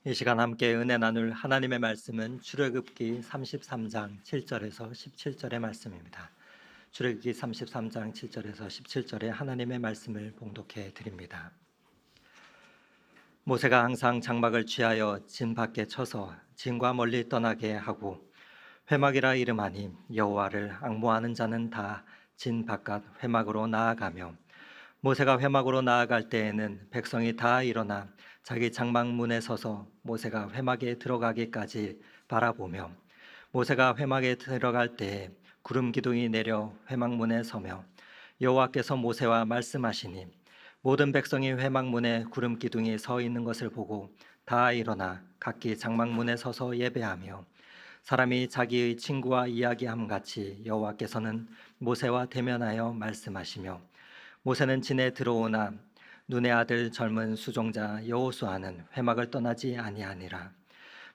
이 시간 함께 은혜 나눌 하나님의 말씀은 출애굽기 33장 7절에서 17절의 말씀입니다. 출애굽기 33장 7절에서 17절의 하나님의 말씀을 봉독해 드립니다. 모세가 항상 장막을 취하여 진 밖에 쳐서 진과 멀리 떠나게 하고 회막이라 이름하니 여호와를 앙모하는 자는 다 진 바깥 회막으로 나아가며 모세가 회막으로 나아갈 때에는 백성이 다 일어나 자기 장막 문에 서서 모세가 회막에 들어가기까지 바라보며 모세가 회막에 들어갈 때에 구름 기둥이 내려 회막 문에 서며 여호와께서 모세와 말씀하시니 모든 백성이 회막 문에 구름 기둥이 서 있는 것을 보고 다 일어나 각기 장막 문에 서서 예배하며 사람이 자기의 친구와 이야기함 같이 여호와께서는 모세와 대면하여 말씀하시며 모세는 진에 들어오나 눈의 아들 젊은 수종자 여호수아는 회막을 떠나지 아니하니라.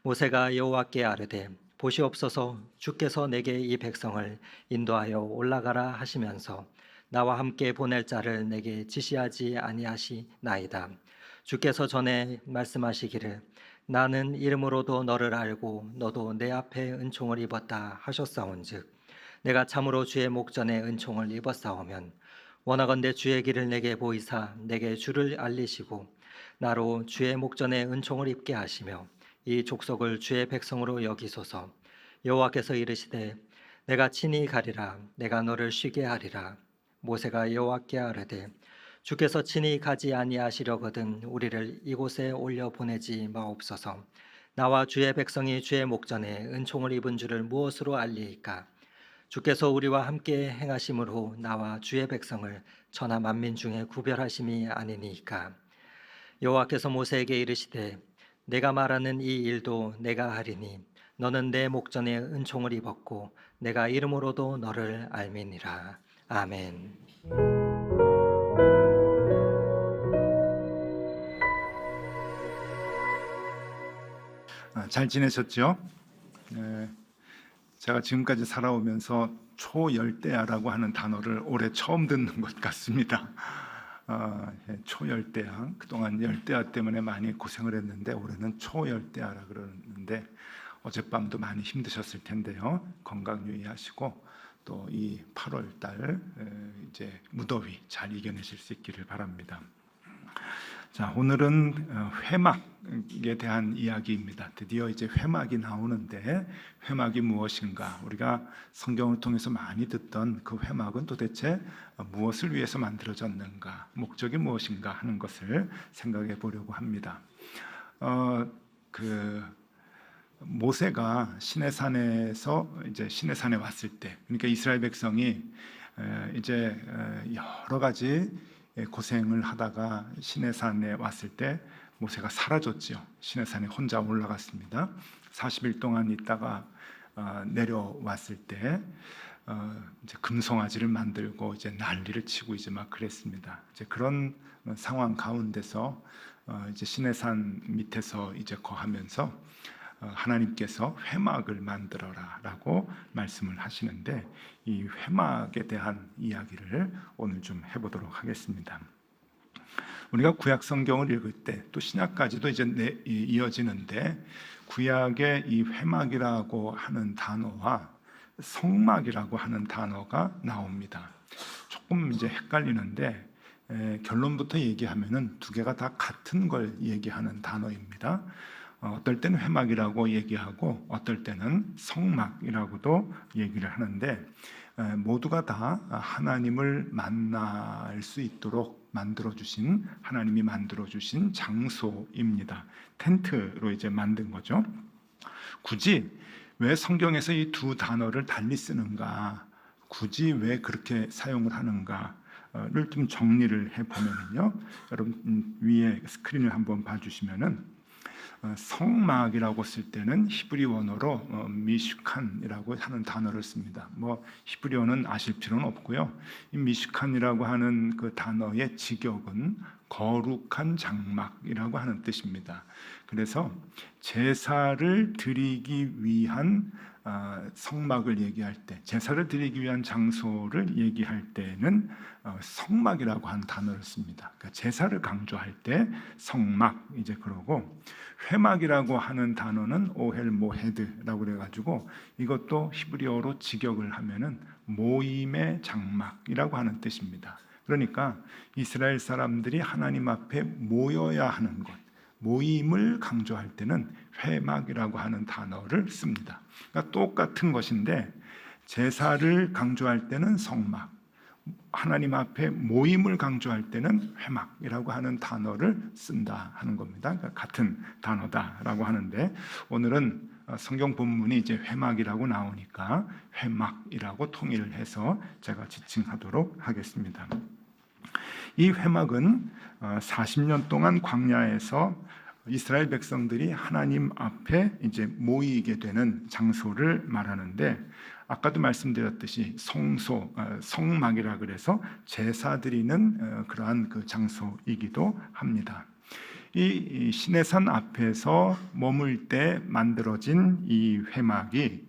모세가 여호와께 아뢰되 보시옵소서 주께서 내게 이 백성을 인도하여 올라가라 하시면서 나와 함께 보낼 자를 내게 지시하지 아니하시나이다. 주께서 전에 말씀하시기를 나는 이름으로도 너를 알고 너도 내 앞에 은총을 입었다 하셨사온즉 내가 참으로 주의 목전에 은총을 입었사오면 원하건대 주의 길을 내게 보이사 내게 주를 알리시고 나로 주의 목전에 은총을 입게 하시며 이 족속을 주의 백성으로 여기소서. 여호와께서 이르시되 내가 친히 가리라. 내가 너를 쉬게 하리라. 모세가 여호와께 아뢰되 주께서 친히 가지 아니하시려거든 우리를 이곳에 올려 보내지 마옵소서. 나와 주의 백성이 주의 목전에 은총을 입은 줄을 무엇으로 알리이까? 주께서 우리와 함께 행하심으로 나와 주의 백성을 천하 만민 중에 구별하심이 아니니까. 여호와께서 모세에게 이르시되 내가 말하는 이 일도 내가 하리니 너는 내 목전에 은총을 입었고 내가 이름으로도 너를 알미니라. 아멘. 잘 지내셨죠? 네, 제가 지금까지 살아오면서 초열대야라고 하는 단어를 올해 처음 듣는 것 같습니다. 초열대야, 그동안 열대야 때문에 많이 고생을 했는데 올해는 초열대야라 그러는데 어젯밤도 많이 힘드셨을 텐데요. 건강 유의하시고 또 이 8월 달 이제 무더위 잘 이겨내실 수 있기를 바랍니다. 자, 오늘은 회막에 대한 이야기입니다. 드디어 이제 회막이 나오는데 회막이 무엇인가? 우리가 성경을 통해서 많이 듣던 그 회막은 도대체 무엇을 위해서 만들어졌는가? 목적이 무엇인가 하는 것을 생각해 보려고 합니다. 모세가 시내산에서 이제 시내산에 왔을 때, 그러니까 이스라엘 백성이 이제 여러 가지 고생을 하다가 시내산에 왔을 때 모세가 사라졌지요. 시내산에 혼자 올라갔습니다. 40일 동안 있다가 내려왔을 때 이제 금송아지를 만들고 이제 난리를 치고 이제 막 그랬습니다. 이제 그런 상황 가운데서 이제 시내산 밑에서 이제 거하면서 하나님께서 회막을 만들어라라고 말씀을 하시는데 이 회막에 대한 이야기를 오늘 좀 해보도록 하겠습니다. 우리가 구약 성경을 읽을 때 또 신약까지도 이제 이어지는데 구약의 이 회막이라고 하는 단어와 성막이라고 하는 단어가 나옵니다. 조금 이제 헷갈리는데 결론부터 얘기하면은 두 개가 다 같은 걸 얘기하는 단어입니다. 어떨 때는 회막이라고 얘기하고 어떨 때는 성막이라고도 얘기를 하는데 모두가 다 하나님을 만날 수 있도록 만들어주신 하나님이 만들어주신 장소입니다. 텐트로 이제 만든 거죠. 굳이 왜 성경에서 이 두 단어를 달리 쓰는가, 굳이 왜 그렇게 사용을 하는가를 좀 정리를 해보면요, 여러분 위에 스크린을 한번 봐주시면은 성막이라고 쓸 때는 히브리 원어로 미슈칸이라고 하는 단어를 씁니다. 뭐 히브리어는 아실 필요는 없고요. 이 미슈칸이라고 하는 그 단어의 직역은 거룩한 장막이라고 하는 뜻입니다. 그래서 제사를 드리기 위한 성막을 얘기할 때, 제사를 드리기 위한 장소를 얘기할 때는 성막이라고 하는 단어를 씁니다. 그러니까 제사를 강조할 때 성막, 이제 그러고 회막이라고 하는 단어는 오헬 모헤드라고 그래가지고 이것도 히브리어로 직역을 하면은 모임의 장막이라고 하는 뜻입니다. 그러니까 이스라엘 사람들이 하나님 앞에 모여야 하는 것, 모임을 강조할 때는 회막이라고 하는 단어를 씁니다. 그러니까 똑같은 것인데 제사를 강조할 때는 성막, 하나님 앞에 모임을 강조할 때는 회막이라고 하는 단어를 쓴다 하는 겁니다. 그러니까 같은 단어다라고 하는데 오늘은 성경 본문이 이제 회막이라고 나오니까 회막이라고 통일해서 제가 지칭하도록 하겠습니다. 이 회막은 40년 동안 광야에서 이스라엘 백성들이 하나님 앞에 이제 모이게 되는 장소를 말하는데 아까도 말씀드렸듯이 성소, 성막이라 그래서 제사 드리는 그러한 그 장소이기도 합니다. 이 시내산 앞에서 머물 때 만들어진 이 회막이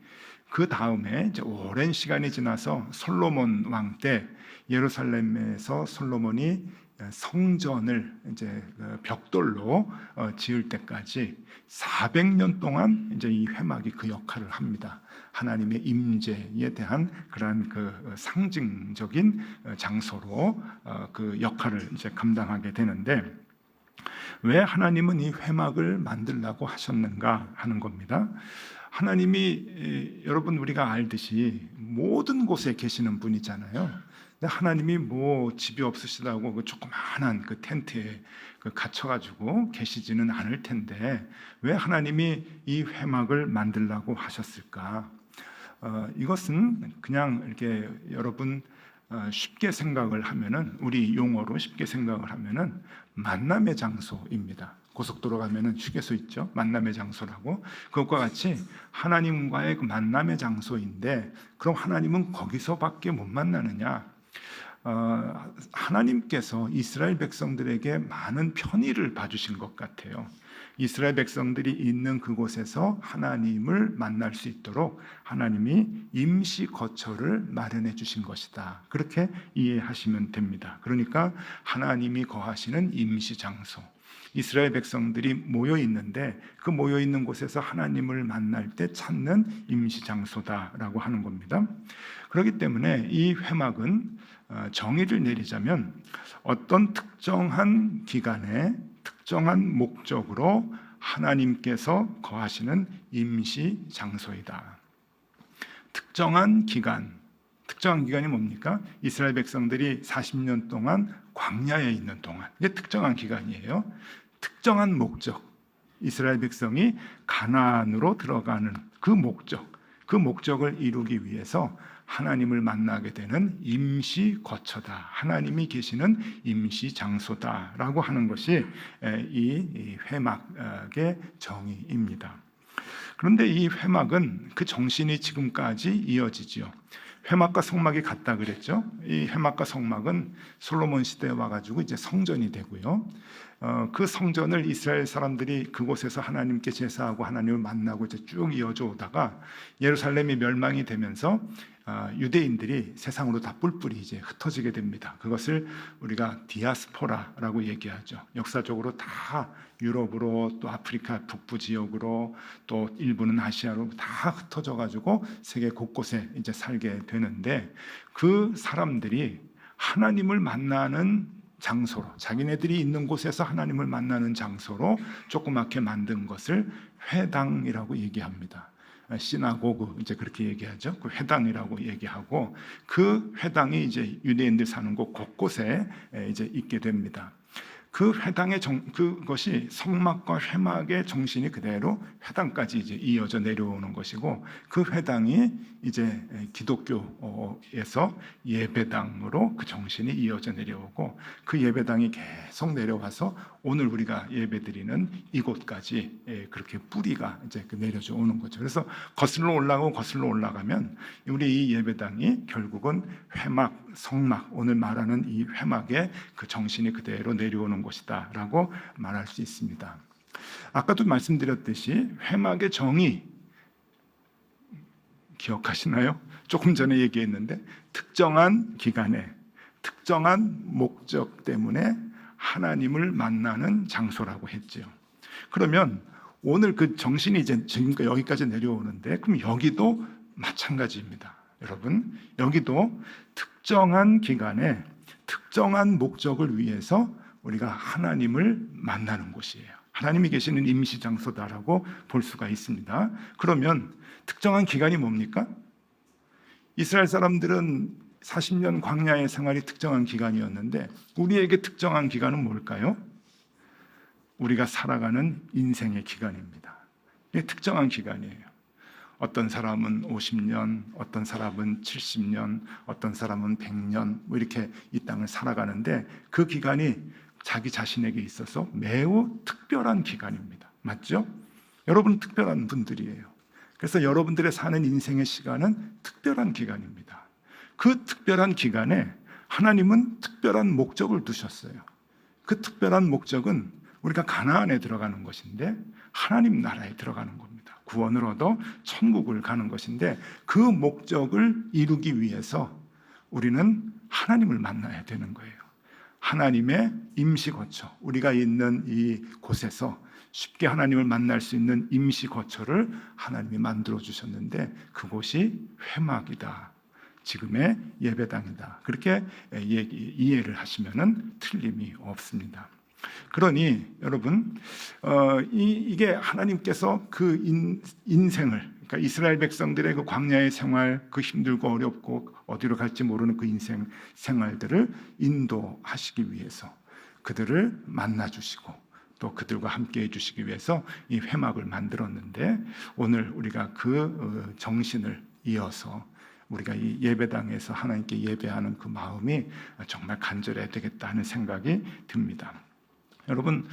그 다음에 이제 오랜 시간이 지나서 솔로몬 왕 때 예루살렘에서 솔로몬이 성전을 이제 벽돌로 지을 때까지 400년 동안 이제 이 회막이 그 역할을 합니다. 하나님의 임재에 대한 그러한 그 상징적인 장소로 그 역할을 이제 감당하게 되는데 왜 하나님은 이 회막을 만들라고 하셨는가 하는 겁니다. 하나님이 여러분 우리가 알듯이 모든 곳에 계시는 분이잖아요. 하나님이 뭐 집이 없으시다고 그 조그마한 그 텐트에 갇혀가지고 계시지는 않을 텐데 왜 하나님이 이 회막을 만들라고 하셨을까? 이것은 그냥 이렇게 여러분 쉽게 생각을 하면은 우리 용어로 쉽게 생각을 하면은 만남의 장소입니다. 고속도로 가면은 휴게소 있죠. 만남의 장소라고. 그것과 같이 하나님과의 그 만남의 장소인데 그럼 하나님은 거기서밖에 못 만나느냐? 하나님께서 이스라엘 백성들에게 많은 편의를 봐주신 것 같아요. 이스라엘 백성들이 있는 그곳에서 하나님을 만날 수 있도록 하나님이 임시 거처를 마련해 주신 것이다. 그렇게 이해하시면 됩니다. 그러니까 하나님이 거하시는 임시 장소. 이스라엘 백성들이 모여 있는데 그 모여 있는 곳에서 하나님을 만날 때 찾는 임시 장소다라고 하는 겁니다. 그렇기 때문에 이 회막은 정의를 내리자면 어떤 특정한 기간에 특정한 목적으로 하나님께서 거하시는 임시 장소이다. 특정한 기간이 뭡니까? 이스라엘 백성들이 40년 동안 광야에 있는 동안, 이게 특정한 기간이에요. 특정한 목적, 이스라엘 백성이 가나안으로 들어가는 그 목적을 이루기 위해서 하나님을 만나게 되는 임시 거처다. 하나님이 계시는 임시 장소다라고 하는 것이 이 회막의 정의입니다. 그런데 이 회막은 그 정신이 지금까지 이어지지요. 회막과 성막이 같다 그랬죠. 이 회막과 성막은 솔로몬 시대에 와가지고 이제 성전이 되고요. 그 성전을 이스라엘 사람들이 그곳에서 하나님께 제사하고 하나님을 만나고 이제 쭉 이어져 오다가 예루살렘이 멸망이 되면서 유대인들이 세상으로 다 뿔뿔이 이제 흩어지게 됩니다. 그것을 우리가 디아스포라라고 얘기하죠. 역사적으로 다 유럽으로 또 아프리카 북부 지역으로 또 일부는 아시아로 다 흩어져 가지고 세계 곳곳에 이제 살게 되는데 그 사람들이 하나님을 만나는 장소로 자기네들이 있는 곳에서 하나님을 만나는 장소로 조그맣게 만든 것을 회당이라고 얘기합니다. 시나고그 이제 그렇게 얘기하죠. 그 회당이라고 얘기하고 그 회당이 이제 유대인들 사는 곳 곳곳에 이제 있게 됩니다. 그 회당의 그것이 성막과 회막의 정신이 그대로 회당까지 이제 이어져 내려오는 것이고 그 회당이 이제 기독교에서 예배당으로 그 정신이 이어져 내려오고 그 예배당이 계속 내려와서 오늘 우리가 예배드리는 이곳까지 그렇게 뿌리가 이제 내려져 오는 거죠. 그래서 거슬러 올라가면 우리 이 예배당이 결국은 회막 성막, 오늘 말하는 이 회막에 그 정신이 그대로 내려오는 것이다라고 말할 수 있습니다. 아까도 말씀드렸듯이 회막의 정의 기억하시나요? 조금 전에 얘기했는데 특정한 기간에 특정한 목적 때문에 하나님을 만나는 장소라고 했죠. 그러면 오늘 그 정신이 이제 지금까지 여기까지 내려오는데 그럼 여기도 마찬가지입니다. 여러분, 여기도 특정한 기간에 특정한 목적을 위해서 우리가 하나님을 만나는 곳이에요. 하나님이 계시는 임시 장소다라고 볼 수가 있습니다. 그러면 특정한 기간이 뭡니까? 이스라엘 사람들은 40년 광야의 생활이 특정한 기간이었는데 우리에게 특정한 기간은 뭘까요? 우리가 살아가는 인생의 기간입니다. 이게 특정한 기간이에요. 어떤 사람은 50년, 어떤 사람은 70년, 어떤 사람은 100년 뭐 이렇게 이 땅을 살아가는데 그 기간이 자기 자신에게 있어서 매우 특별한 기간입니다. 맞죠? 여러분 특별한 분들이에요. 그래서 여러분들의 사는 인생의 시간은 특별한 기간입니다. 그 특별한 기간에 하나님은 특별한 목적을 두셨어요. 그 특별한 목적은 우리가 가나안에 들어가는 것인데 하나님 나라에 들어가는 겁니다. 구원을 얻어 천국을 가는 것인데 그 목적을 이루기 위해서 우리는 하나님을 만나야 되는 거예요. 하나님의 임시 거처, 우리가 있는 이 곳에서 쉽게 하나님을 만날 수 있는 임시 거처를 하나님이 만들어 주셨는데 그곳이 회막이다. 지금의 예배당이다. 그렇게 이해를 하시면은 틀림이 없습니다. 그러니 여러분, 이게 하나님께서 그 인생을, 그러니까 이스라엘 백성들의 그 광야의 생활, 그 힘들고 어렵고 어디로 갈지 모르는 그 인생 생활들을 인도하시기 위해서 그들을 만나 주시고 또 그들과 함께 해주시기 위해서 이 회막을 만들었는데 오늘 우리가 그 정신을 이어서 우리가 이 예배당에서 하나님께 예배하는 그 마음이 정말 간절해야 되겠다 하는 생각이 듭니다. 여러분,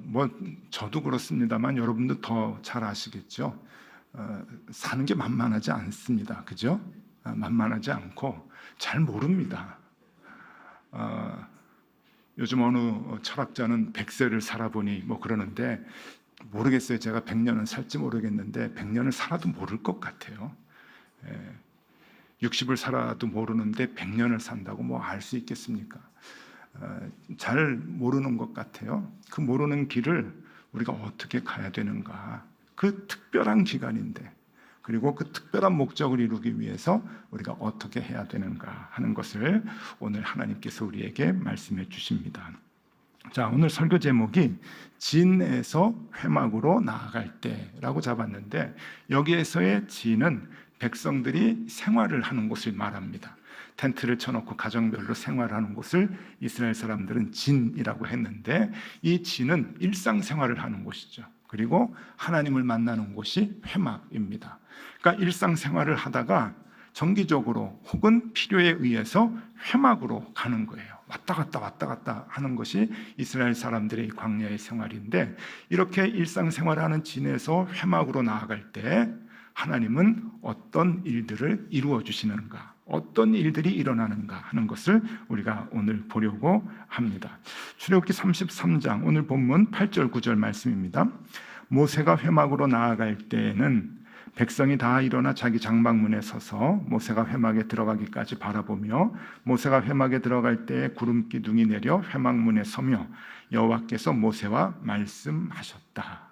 뭐 저도 그렇습니다만 여러분도 더 잘 아시겠죠. 사는 게 만만하지 않습니다. 그죠? 만만하지 않고 잘 모릅니다. 요즘 어느 철학자는 100세를 살아보니 뭐 그러는데 모르겠어요. 제가 100년은 살지 모르겠는데 100년을 살아도 모를 것 같아요. 60을 살아도 모르는데 100년을 산다고 뭐 알 수 있겠습니까? 잘 모르는 것 같아요. 그 모르는 길을 우리가 어떻게 가야 되는가? 그 특별한 기간인데 그리고 그 특별한 목적을 이루기 위해서 우리가 어떻게 해야 되는가 하는 것을 오늘 하나님께서 우리에게 말씀해 주십니다. 자, 오늘 설교 제목이 진에서 회막으로 나아갈 때라고 잡았는데 여기에서의 진은 백성들이 생활을 하는 곳을 말합니다. 텐트를 쳐놓고 가정별로 생활하는 곳을 이스라엘 사람들은 진이라고 했는데 이 진은 일상생활을 하는 곳이죠. 그리고 하나님을 만나는 곳이 회막입니다. 그러니까 일상생활을 하다가 정기적으로 혹은 필요에 의해서 회막으로 가는 거예요. 왔다 갔다 하는 것이 이스라엘 사람들의 광야의 생활인데 이렇게 일상생활을 하는 진에서 회막으로 나아갈 때 하나님은 어떤 일들을 이루어 주시는가, 어떤 일들이 일어나는가 하는 것을 우리가 오늘 보려고 합니다. 출애굽기 33장 오늘 본문 8절 9절 말씀입니다. 모세가 회막으로 나아갈 때에는 백성이 다 일어나 자기 장막문에 서서 모세가 회막에 들어가기까지 바라보며 모세가 회막에 들어갈 때에 구름 기둥이 내려 회막문에 서며 여호와께서 모세와 말씀하셨다.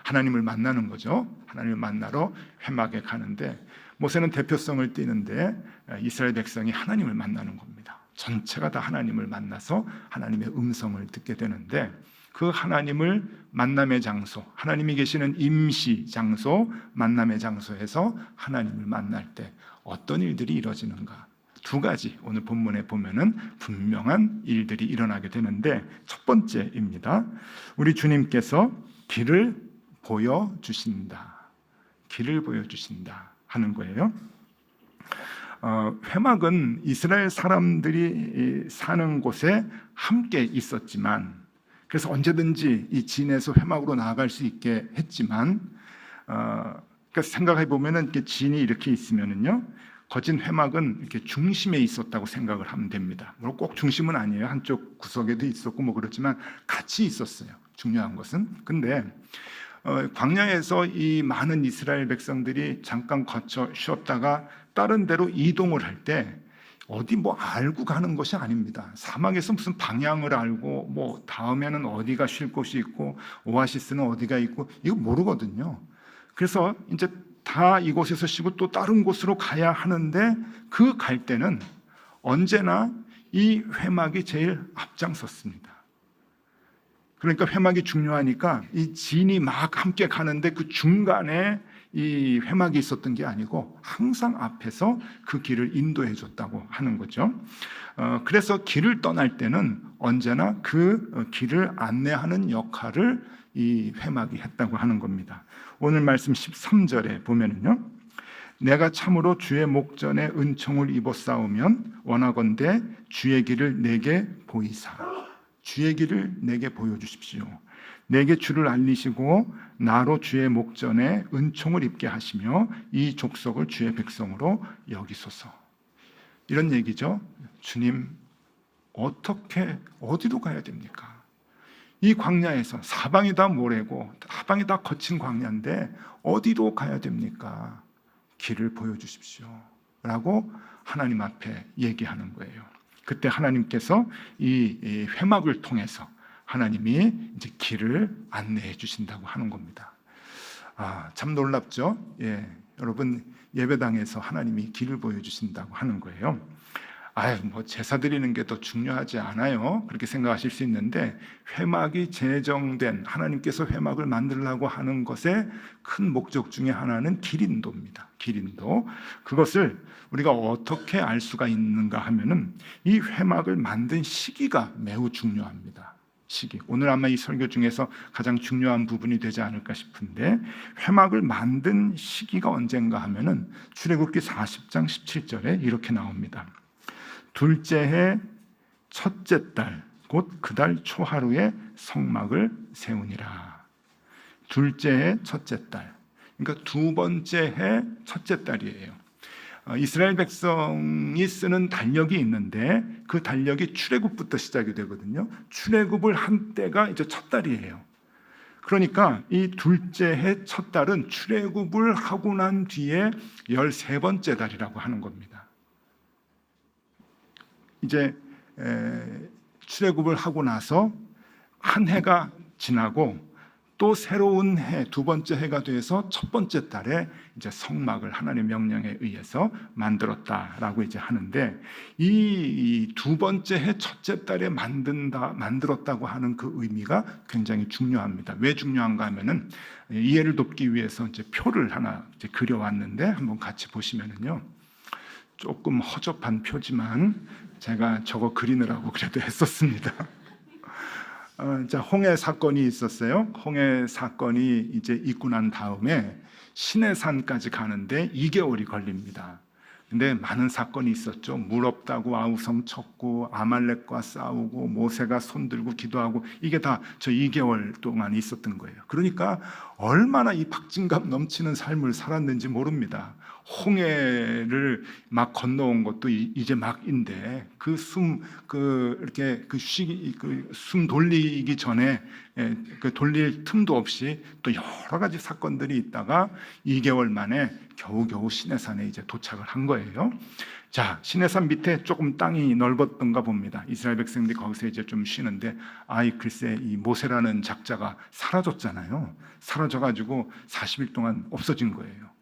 하나님을 만나는 거죠. 하나님을 만나러 회막에 가는데 모세는 대표성을 띠는데 이스라엘 백성이 하나님을 만나는 겁니다. 전체가 다 하나님을 만나서 하나님의 음성을 듣게 되는데 그 하나님을 만남의 장소, 하나님이 계시는 임시 장소, 만남의 장소에서 하나님을 만날 때 어떤 일들이 이루어지는가? 두 가지 오늘 본문에 보면은 분명한 일들이 일어나게 되는데 첫 번째입니다. 우리 주님께서 길을 보여주신다. 길을 보여주신다 하는 거예요. 회막은 이스라엘 사람들이 사는 곳에 함께 있었지만 그래서 언제든지 이 진에서 회막으로 나아갈 수 있게 했지만 그러니까 생각해 보면은 진이 이렇게 있으면은요 거진 회막은 이렇게 중심에 있었다고 생각을 하면 됩니다. 물론 꼭 중심은 아니에요. 한쪽 구석에도 있었고 뭐 그렇지만 같이 있었어요. 중요한 것은. 근데 광야에서 이 많은 이스라엘 백성들이 잠깐 거쳐 쉬었다가 다른 데로 이동을 할 때 어디 뭐 알고 가는 것이 아닙니다. 사막에서 무슨 방향을 알고 뭐 다음에는 어디가 쉴 곳이 있고 오아시스는 어디가 있고 이거 모르거든요. 그래서 이제 다 이곳에서 쉬고 또 다른 곳으로 가야 하는데 그 갈 때는 언제나 이 회막이 제일 앞장섰습니다. 그러니까 회막이 중요하니까 이 진이 막 함께 가는데 그 중간에 이 회막이 있었던 게 아니고 항상 앞에서 그 길을 인도해 줬다고 하는 거죠. 그래서 길을 떠날 때는 언제나 그 길을 안내하는 역할을 이 회막이 했다고 하는 겁니다. 오늘 말씀 13절에 보면은요, 내가 참으로 주의 목전에 은총을 입었사오면 원하건대 주의 길을 내게 보이사, 주의 길을 내게 보여주십시오. 내게 주를 알리시고 나로 주의 목전에 은총을 입게 하시며 이 족속을 주의 백성으로 여기소서. 이런 얘기죠. 주님, 어떻게 어디로 가야 됩니까? 이 광야에서 사방이 다 모래고 사방이 다 거친 광야인데 어디로 가야 됩니까? 길을 보여주십시오 라고 하나님 앞에 얘기하는 거예요. 그때 하나님께서 이 회막을 통해서 하나님이 이제 길을 안내해 주신다고 하는 겁니다. 참 놀랍죠? 예, 여러분 예배당에서 하나님이 길을 보여주신다고 하는 거예요. 뭐 제사 드리는 게 더 중요하지 않아요? 그렇게 생각하실 수 있는데 회막이 제정된 하나님께서 회막을 만들려고 하는 것의 큰 목적 중에 하나는 길인도입니다. 길인도. 그것을 우리가 어떻게 알 수가 있는가 하면은 이 회막을 만든 시기가 매우 중요합니다. 시기. 오늘 아마 이 설교 중에서 가장 중요한 부분이 되지 않을까 싶은데 회막을 만든 시기가 언젠가 하면은 출애굽기 40장 17절에 이렇게 나옵니다. 둘째 해 첫째 달 곧 그 달 초하루에 성막을 세우니라. 둘째 해 첫째 달, 그러니까 두 번째 해 첫째 달이에요. 이스라엘 백성이 쓰는 달력이 있는데 그 달력이 출애굽부터 시작이 되거든요. 출애굽을 한 때가 이제 첫 달이에요. 그러니까 이 둘째 해 첫 달은 출애굽을 하고 난 뒤에 13번째 달이라고 하는 겁니다. 이제 출애굽을 하고 나서 한 해가 지나고 또 새로운 해, 두 번째 해가 돼서 첫 번째 달에 이제 성막을 하나님의 명령에 의해서 만들었다라고 이제 하는데 이 두 번째 해 첫째 달에 만들었다고 하는 그 의미가 굉장히 중요합니다. 왜 중요한가 하면은 이해를 돕기 위해서 이제 표를 하나 이제 그려왔는데 한번 같이 보시면은요. 조금 허접한 표지만 제가 저거 그리느라고 그래도 했었습니다. 자, 홍해 사건이 있었어요. 홍해 사건이 이제 있고 난 다음에 시내산까지 가는데 2개월이 걸립니다. 근데 많은 사건이 있었죠. 물 없다고 아우성 쳤고 아말렉과 싸우고 모세가 손들고 기도하고 이게 다 저 2개월 동안 있었던 거예요. 그러니까 얼마나 이 박진감 넘치는 삶을 살았는지 모릅니다. 홍해를 막 건너온 것도 이제 막인데 이렇게 숨 돌리기 전에 그 돌릴 틈도 없이 또 여러 가지 사건들이 있다가 2개월 만에 겨우겨우 시내산에 이제 도착을 한 거예요. 자, 시내산 밑에 조금 땅이 넓었던가 봅니다. 이스라엘 백성들이 거기서 이제 좀 쉬는데 글쎄 이 모세라는 작자가 사라졌잖아요. 사라져가지고 40일 동안 없어진 거예요.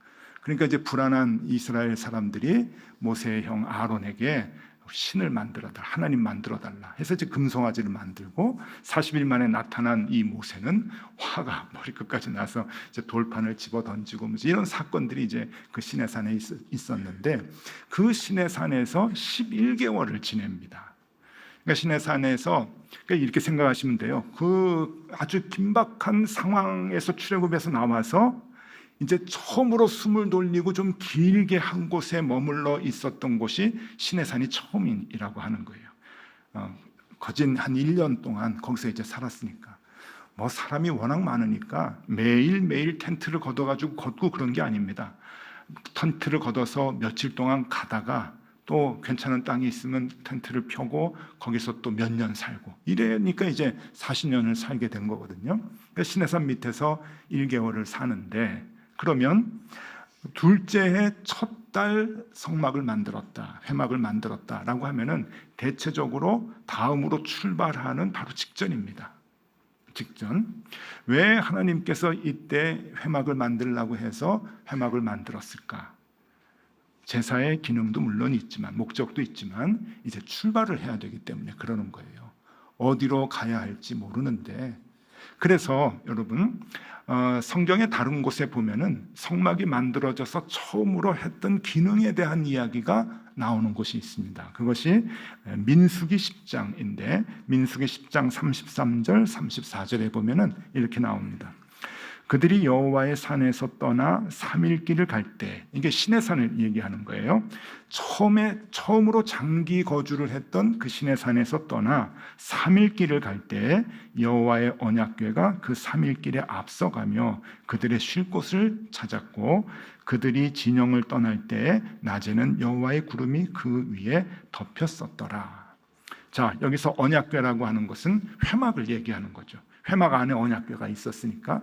그러니까 이제 불안한 이스라엘 사람들이 모세의 형 아론에게 신을 만들어달라, 하나님 만들어달라 해서 이제 금송아지를 만들고 40일 만에 나타난 이 모세는 화가 머리끝까지 나서 이제 돌판을 집어 던지고 이런 사건들이 이제 그 시내산에 있었는데 그 시내산에서 11개월을 지냅니다. 그러니까 시내산에서 이렇게 생각하시면 돼요. 그 아주 긴박한 상황에서 출애굽에서 나와서 이제 처음으로 숨을 돌리고 좀 길게 한 곳에 머물러 있었던 곳이 시내산이 처음이라고 하는 거예요. 거진 한 1년 동안 거기서 이제 살았으니까 뭐 사람이 워낙 많으니까 매일매일 텐트를 걷어가지고 걷고 그런 게 아닙니다. 텐트를 걷어서 며칠 동안 가다가 또 괜찮은 땅이 있으면 텐트를 펴고 거기서 또 몇 년 살고 이러니까 이제 40년을 살게 된 거거든요. 그러니까 시내산 밑에서 1개월을 사는데, 그러면 둘째 해 첫 달 성막을 만들었다, 회막을 만들었다라고 하면은 대체적으로 다음으로 출발하는 바로 직전입니다. 직전. 왜 하나님께서 이때 회막을 만들라고 해서 회막을 만들었을까? 제사의 기능도 물론 있지만, 목적도 있지만 이제 출발을 해야 되기 때문에 그러는 거예요. 어디로 가야 할지 모르는데, 그래서 여러분 성경의 다른 곳에 보면은 성막이 만들어져서 처음으로 했던 기능에 대한 이야기가 나오는 곳이 있습니다. 그것이 민수기 10장인데 민수기 10장 33절 34절에 보면은 이렇게 나옵니다. 그들이 여호와의 산에서 떠나 3일 길을 갈 때, 이게 시내산을 얘기하는 거예요. 처음으로 장기 거주를 했던 그 시내산에서 떠나 3일 길을 갈 때 여호와의 언약궤가 그 3일 길에 앞서가며 그들의 쉴 곳을 찾았고, 그들이 진영을 떠날 때 낮에는 여호와의 구름이 그 위에 덮였었더라. 자, 여기서 언약궤라고 하는 것은 회막을 얘기하는 거죠. 회막 안에 언약궤가 있었으니까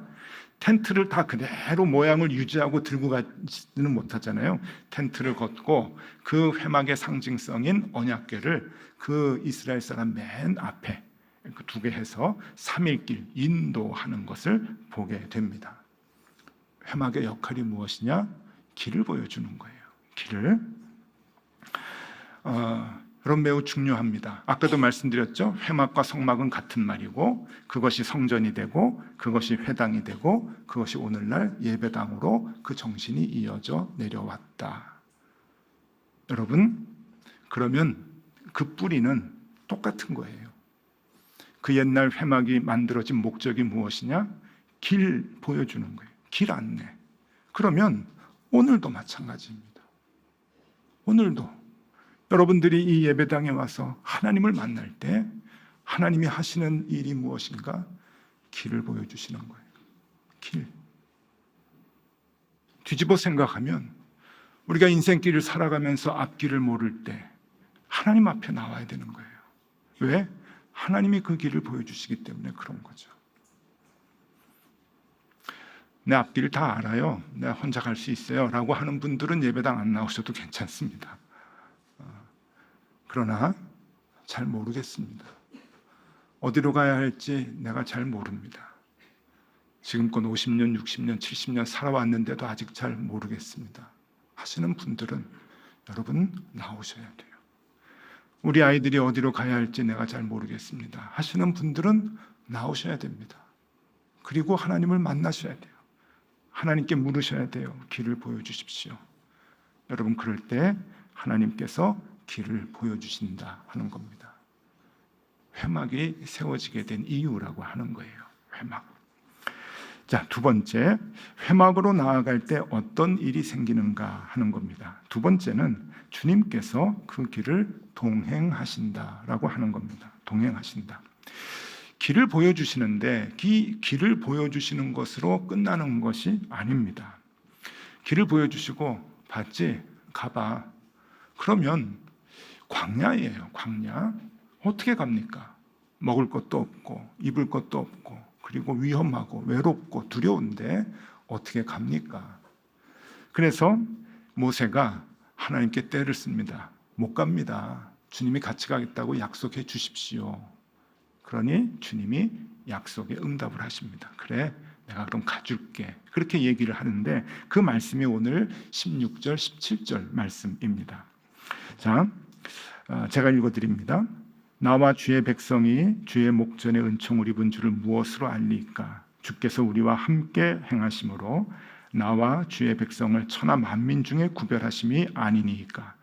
텐트를 다 그대로 모양을 유지하고 들고 가지는 못하잖아요. 텐트를 걷고 그 회막의 상징성인 언약궤를 그 이스라엘 사람 맨 앞에 그 두 개 해서 3일길 인도하는 것을 보게 됩니다. 회막의 역할이 무엇이냐? 길을 보여주는 거예요. 길을. 여러분, 매우 중요합니다. 아까도 말씀드렸죠. 회막과 성막은 같은 말이고, 그것이 성전이 되고 그것이 회당이 되고 그것이 오늘날 예배당으로 그 정신이 이어져 내려왔다. 여러분, 그러면 그 뿌리는 똑같은 거예요. 그 옛날 회막이 만들어진 목적이 무엇이냐? 길 보여주는 거예요. 길 안내. 그러면 오늘도 마찬가지입니다. 오늘도 여러분들이 이 예배당에 와서 하나님을 만날 때 하나님이 하시는 일이 무엇인가? 길을 보여주시는 거예요. 길. 뒤집어 생각하면 우리가 인생길을 살아가면서 앞길을 모를 때 하나님 앞에 나와야 되는 거예요. 왜? 하나님이 그 길을 보여주시기 때문에 그런 거죠. 내 앞길을 다 알아요. 내가 혼자 갈 수 있어요. 라고 하는 분들은 예배당 안 나오셔도 괜찮습니다. 그러나 잘 모르겠습니다. 어디로 가야 할지 내가 잘 모릅니다. 지금껏 50년, 60년, 70년 살아왔는데도 아직 잘 모르겠습니다 하시는 분들은 여러분 나오셔야 돼요. 우리 아이들이 어디로 가야 할지 내가 잘 모르겠습니다 하시는 분들은 나오셔야 됩니다. 그리고 하나님을 만나셔야 돼요. 하나님께 물으셔야 돼요. 길을 보여주십시오. 여러분, 그럴 때 하나님께서 길을 보여주신다 하는 겁니다. 회막이 세워지게 된 이유라고 하는 거예요. 회막. 자, 두 번째, 회막으로 나아갈 때 어떤 일이 생기는가 하는 겁니다. 두 번째는 주님께서 그 길을 동행하신다라고 하는 겁니다. 동행하신다. 길을 보여주시는데 이 길을 보여주시는 것으로 끝나는 것이 아닙니다. 길을 보여주시고 봤지? 가봐. 그러면 광야예요. 광야. 어떻게 갑니까? 먹을 것도 없고 입을 것도 없고 그리고 위험하고 외롭고 두려운데 어떻게 갑니까? 그래서 모세가 하나님께 떼를 씁니다. 못 갑니다. 주님이 같이 가겠다고 약속해 주십시오. 그러니 주님이 약속에 응답을 하십니다. 그래, 내가 그럼 가줄게. 그렇게 얘기를 하는데 그 말씀이 오늘 16절, 17절 말씀입니다. 자, 제가 읽어드립니다. 나와 주의 백성이 주의 목전에 은총을 입은 줄을 무엇으로 알리까? 주께서 우리와 함께 행하심으로 나와 주의 백성을 천하 만민 중에 구별하심이 아니니까.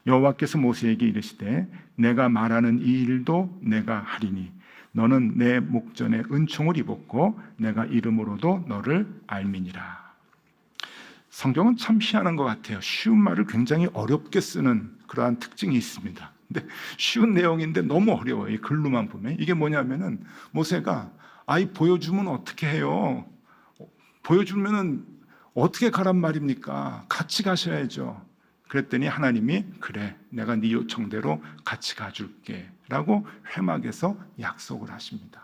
여호와께서 모세에게 이르시되 내가 말하는 이 일도 내가 하리니 너는 내 목전에 은총을 입었고 내가 이름으로도 너를 알미니라. 성경은 참 희한한 것 같아요. 쉬운 말을 굉장히 어렵게 쓰는 그러한 특징이 있습니다. 근데 쉬운 내용인데 너무 어려워요. 이 글로만 보면. 이게 뭐냐면은 모세가 아이 보여주면 어떻게 해요? 보여주면은 어떻게 가란 말입니까? 같이 가셔야죠. 그랬더니 하나님이 그래, 내가 네 요청대로 같이 가줄게 라고 회막에서 약속을 하십니다.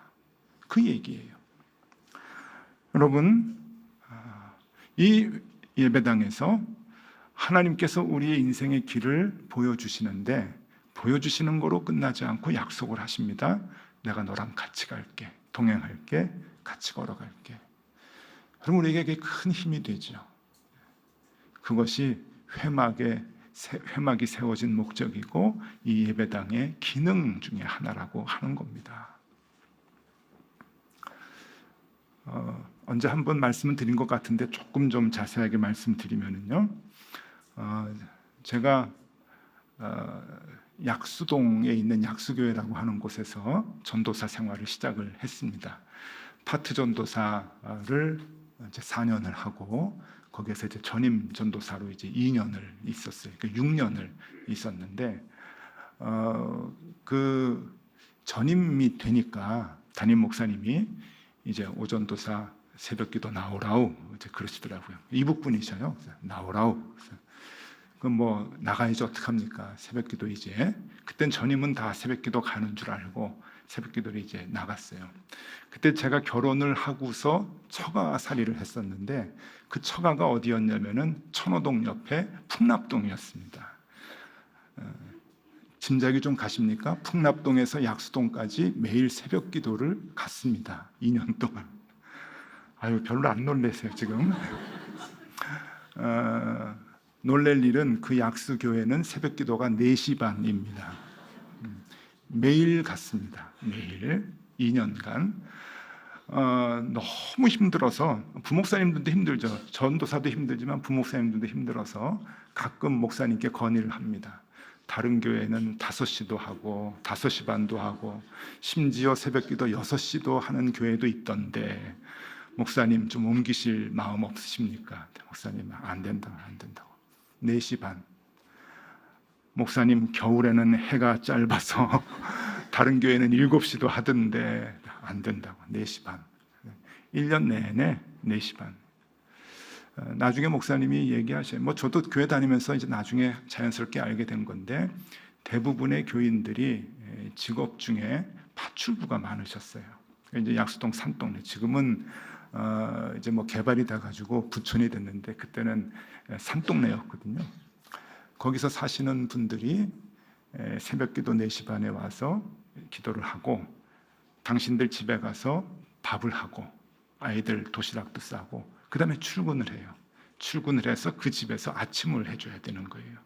그 얘기예요. 여러분, 이 예배당에서 하나님께서 우리의 인생의 길을 보여주시는데 보여주시는 거로 끝나지 않고 약속을 하십니다. 내가 너랑 같이 갈게, 동행할게, 같이 걸어갈게. 그럼 우리에게 그게 큰 힘이 되죠. 그것이 회막이 세워진 목적이고 이 예배당의 기능 중에 하나라고 하는 겁니다. 언제 한번 말씀을 드린 것 같은데 조금 좀 자세하게 말씀드리면요. 제가 약수동에 있는 약수교회라고 하는 곳에서 전도사 생활을 시작을 했습니다. 파트 전도사를 이제 4년을 하고 거기에서 이제 전임 전도사로 이제 2년을 있었어요. 그러니까 6년을 있었는데 그 전임이 되니까 담임 목사님이 이제 오전도사 새벽기도 나오라우 이제 그러시더라고요. 이북 분이셔요. 나오라우. 그럼 뭐 나가야지 어떡합니까? 새벽기도 이제 그땐 전임은 다 새벽기도 가는 줄 알고 새벽기도를 이제 나갔어요. 그때 제가 결혼을 하고서 처가살이를 했었는데 그 처가가 어디였냐면은 천호동 옆에 풍납동이었습니다. 짐작이 좀 가십니까? 풍납동에서 약수동까지 매일 새벽기도를 갔습니다. 2년 동안. 아유, 별로 안 놀라세요 지금. 놀랄 일은 그 약수교회는 새벽기도가 4시 반입니다. 매일 갔습니다. 매일 2년간. 너무 힘들어서 부목사님들도 힘들죠. 전도사도 힘들지만 부목사님들도 힘들어서 가끔 목사님께 건의를 합니다. 다른 교회는 5시도 하고 5시 반도 하고 심지어 새벽기도 6시도 하는 교회도 있던데 목사님 좀 옮기실 마음 없으십니까? 목사님 안 된다고. 4시 반. 목사님 겨울에는 해가 짧아서 다른 교회는 7시도 하던데 안 된다고. 4시 반. 1년 내내 4시 반. 나중에 목사님이 얘기하셔요. 뭐 저도 교회 다니면서 이제 나중에 자연스럽게 알게 된 건데 대부분의 교인들이 직업 중에 파출부가 많으셨어요. 이제 약수동 산동네. 지금은 이제 뭐 개발이 돼 가지고 부촌이 됐는데 그때는 산동네였거든요. 거기서 사시는 분들이 새벽기도 4시 반에 와서 기도를 하고 당신들 집에 가서 밥을 하고 아이들 도시락도 싸고 그 다음에 출근을 해요. 출근을 해서 그 집에서 아침을 해줘야 되는 거예요.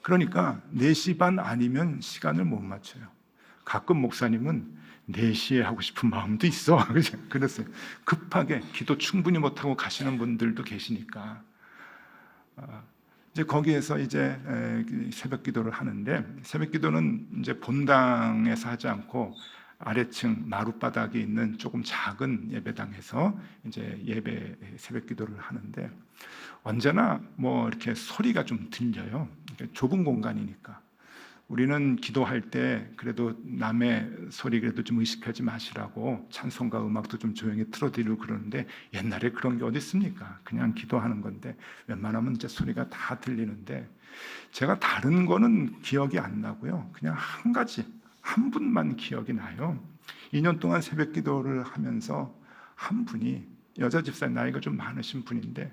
그러니까 4시 반 아니면 시간을 못 맞춰요. 가끔 목사님은 4시에 하고 싶은 마음도 있어. 그랬어요. 급하게 기도 충분히 못하고 가시는 분들도 계시니까. 이제 거기에서 이제 새벽 기도를 하는데 새벽 기도는 이제 본당에서 하지 않고 아래층 마룻바닥에 있는 조금 작은 예배당에서 이제 새벽 기도를 하는데 언제나 뭐 이렇게 소리가 좀 들려요. 그러니까 좁은 공간이니까. 우리는 기도할 때 그래도 남의 소리 그래도 좀 의식하지 마시라고 찬송가 음악도 좀 조용히 틀어드리고 그러는데 옛날에 그런 게 어디 있습니까? 그냥 기도하는 건데 웬만하면 이제 소리가 다 들리는데 제가 다른 거는 기억이 안 나고요. 그냥 한 가지, 한 분만 기억이 나요. 2년 동안 새벽 기도를 하면서 한 분이 여자 집사님 나이가 좀 많으신 분인데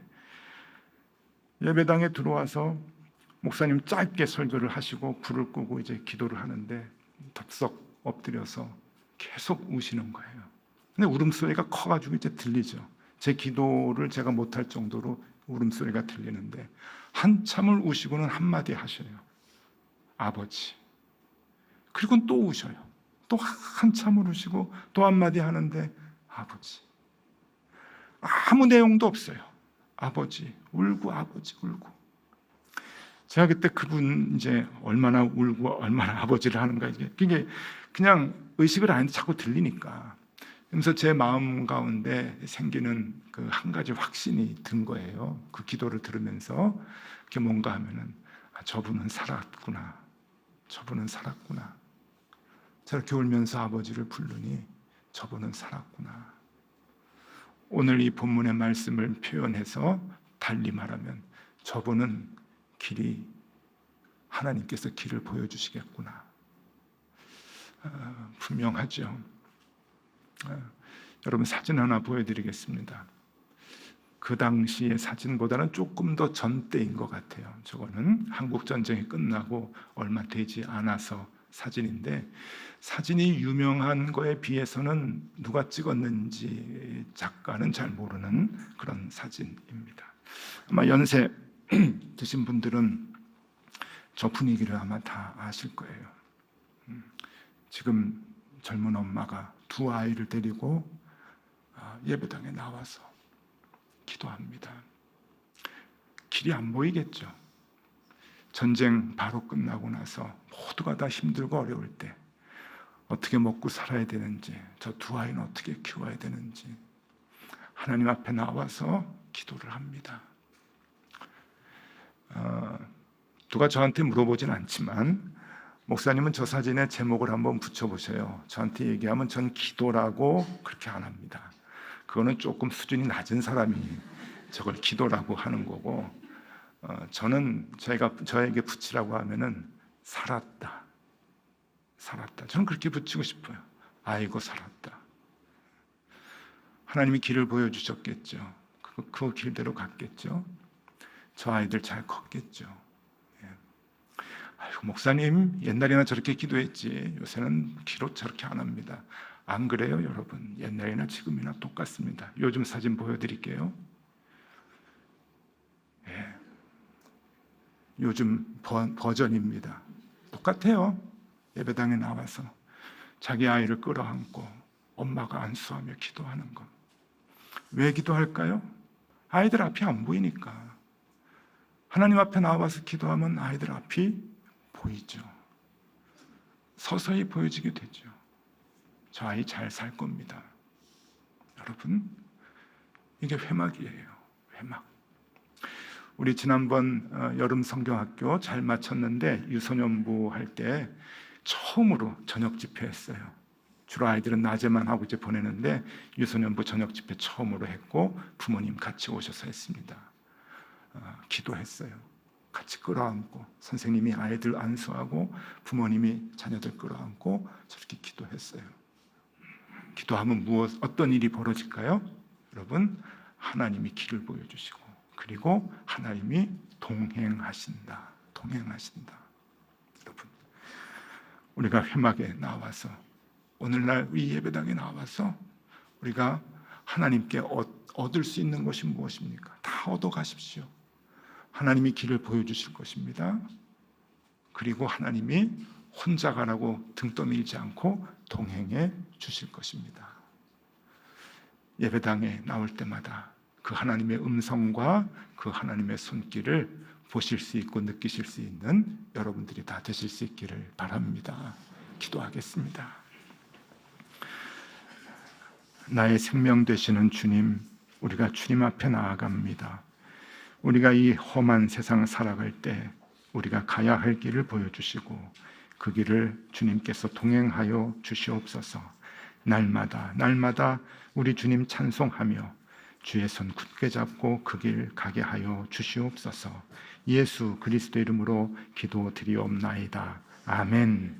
예배당에 들어와서 목사님 짧게 설교를 하시고 불을 끄고 이제 기도를 하는데 덥석 엎드려서 계속 우시는 거예요. 근데 울음소리가 커가지고 이제 들리죠. 제 기도를 제가 못할 정도로 울음소리가 들리는데 한참을 우시고는 한마디 하셔요. 아버지. 그리고 또 우셔요. 또 한참을 우시고 또 한마디 하는데 아버지. 아무 내용도 없어요. 아버지 울고 아버지 울고. 제가 그때 그분 이제 얼마나 울고 얼마나 아버지를 하는가 이게 그냥 의식을 안 했는데 자꾸 들리니까. 그래서 제 마음 가운데 생기는 그 한 가지 확신이 든 거예요. 그 기도를 들으면서 그게 뭔가 하면은 저분은 살았구나. 저분은 살았구나. 저렇게 울면서 아버지를 부르니 저분은 살았구나. 오늘 이 본문의 말씀을 표현해서 달리 말하면 저분은 길이 하나님께서 길을 보여주시겠구나. 분명하죠. 여러분 사진 하나 보여드리겠습니다. 그 당시의 사진보다는 조금 더 전때인 것 같아요. 저거는 한국 전쟁이 끝나고 얼마 되지 않아서 사진인데 사진이 유명한 거에 비해서는 누가 찍었는지 작가는 잘 모르는 그런 사진입니다. 아마 연세 드신 분들은 저 분위기를 아마 다 아실 거예요. 지금 젊은 엄마가 두 아이를 데리고 예배당에 나와서 기도합니다. 길이 안 보이겠죠. 전쟁 바로 끝나고 나서 모두가 다 힘들고 어려울 때 어떻게 먹고 살아야 되는지, 저 두 아이는 어떻게 키워야 되는지 하나님 앞에 나와서 기도를 합니다. 누가 저한테 물어보진 않지만 목사님은 저 사진에 제목을 한번 붙여보세요. 저한테 얘기하면 전 기도라고 그렇게 안 합니다. 그거는 조금 수준이 낮은 사람이 저걸 기도라고 하는 거고, 저는 저에게 붙이라고 하면은 살았다. 저는 그렇게 붙이고 싶어요. 아이고 살았다. 하나님이 길을 보여주셨겠죠. 그 길대로 갔겠죠. 저 아이들 잘 컸겠죠. 아이고 목사님 옛날에는 저렇게 기도했지 요새는 기도 저렇게 안 합니다. 안 그래요 여러분? 옛날이나 지금이나 똑같습니다. 요즘 사진 보여드릴게요. 요즘 버전입니다. 똑같아요. 예배당에 나와서 자기 아이를 끌어안고 엄마가 안수하며 기도하는 것. 왜 기도할까요? 아이들 앞이 안 보이니까. 하나님 앞에 나와서 기도하면 아이들 앞이 보이죠. 서서히 보여지게 되죠. 저 아이 잘 살 겁니다. 여러분, 이게 회막이에요. 회막. 우리 지난번 여름 성경학교 잘 마쳤는데 유소년부 할 때 처음으로 저녁 집회했어요. 주로 아이들은 낮에만 하고 이제 보내는데 유소년부 저녁 집회 처음으로 했고 부모님 같이 오셔서 했습니다. 기도했어요. 같이 끌어안고 선생님이 아이들 안수하고 부모님이 자녀들 끌어안고 저렇게 기도했어요. 기도하면 어떤 일이 벌어질까요? 여러분, 하나님이 길을 보여주시고 그리고 하나님이 동행하신다. 여러분, 우리가 회막에 나와서 오늘날 이 예배당에 나와서 우리가 하나님께 얻을 수 있는 것이 무엇입니까? 다 얻어가십시오. 하나님이 길을 보여주실 것입니다. 그리고 하나님이 혼자 가라고 등 떠밀지 않고 동행해 주실 것입니다. 예배당에 나올 때마다 그 하나님의 음성과 그 하나님의 손길을 보실 수 있고 느끼실 수 있는 여러분들이 다 되실 수 있기를 바랍니다. 기도하겠습니다. 나의 생명 되시는 주님, 우리가 주님 앞에 나아갑니다. 우리가 이 험한 세상 살아갈 때 우리가 가야 할 길을 보여주시고 그 길을 주님께서 동행하여 주시옵소서. 날마다 우리 주님 찬송하며 주의 손 굳게 잡고 그 길 가게 하여 주시옵소서. 예수 그리스도 이름으로 기도드리옵나이다. 아멘.